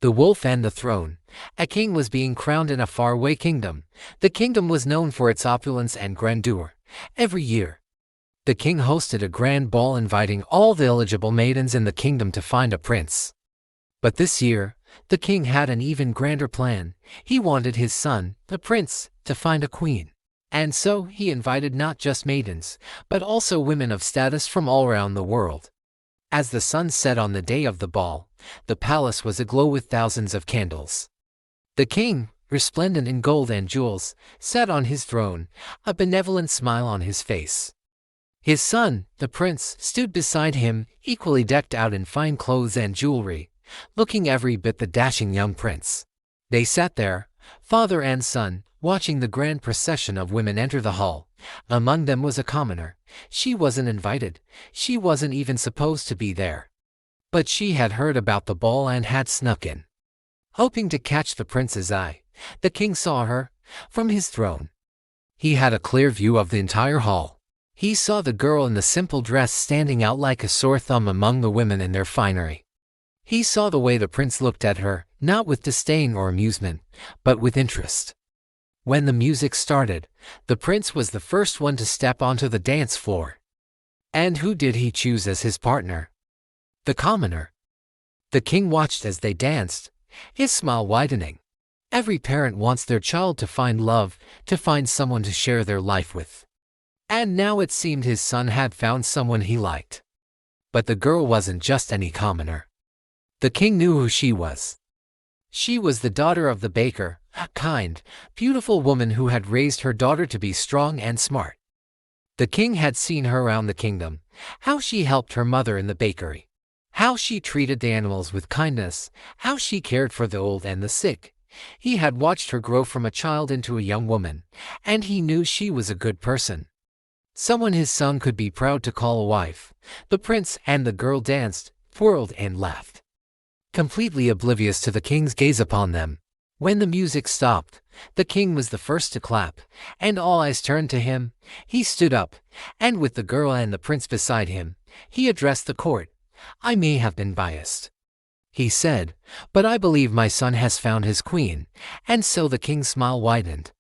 The Wolf and the Throne. A king was being crowned in a faraway kingdom. The kingdom was known for its opulence and grandeur. Every year, the king hosted a grand ball inviting all the eligible maidens in the kingdom to find a prince. But this year, the king had an even grander plan. He wanted his son, the prince, to find a queen. And so he invited not just maidens, but also women of status from all around the world. As the sun set on the day of the ball, the palace was aglow with thousands of candles. The king, resplendent in gold and jewels, sat on his throne, a benevolent smile on his face. His son, the prince, stood beside him, equally decked out in fine clothes and jewelry, looking every bit the dashing young prince. They sat there, father and son, watching the grand procession of women enter the hall. Among them was a commoner. She wasn't invited. She wasn't even supposed to be there. But she had heard about the ball and had snuck in. Hoping to catch the prince's eye, the king saw her from his throne. He had a clear view of the entire hall. He saw the girl in the simple dress standing out like a sore thumb among the women in their finery. He saw the way the prince looked at her, not with disdain or amusement, but with interest. When the music started, the prince was the first one to step onto the dance floor. And who did he choose as his partner? The commoner. The king watched as they danced, his smile widening. Every parent wants their child to find love, to find someone to share their life with. And now it seemed his son had found someone he liked. But the girl wasn't just any commoner. The king knew who she was. She was the daughter of the baker, a kind, beautiful woman who had raised her daughter to be strong and smart. The king had seen her around the kingdom, how she helped her mother in the bakery, how she treated the animals with kindness, how she cared for the old and the sick. He had watched her grow from a child into a young woman, and he knew she was a good person. Someone his son could be proud to call a wife. The prince and the girl danced, twirled and laughed, completely oblivious to the king's gaze upon them. When the music stopped, the king was the first to clap, and all eyes turned to him. He stood up, and with the girl and the prince beside him, he addressed the court. "I may have been biased," he said, "but I believe my son has found his queen." And so the king's smile widened,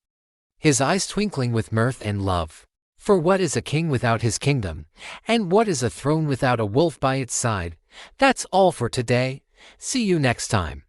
his eyes twinkling with mirth and love. For what is a king without his kingdom? And what is a throne without a wolf by its side? That's all for today. See you next time.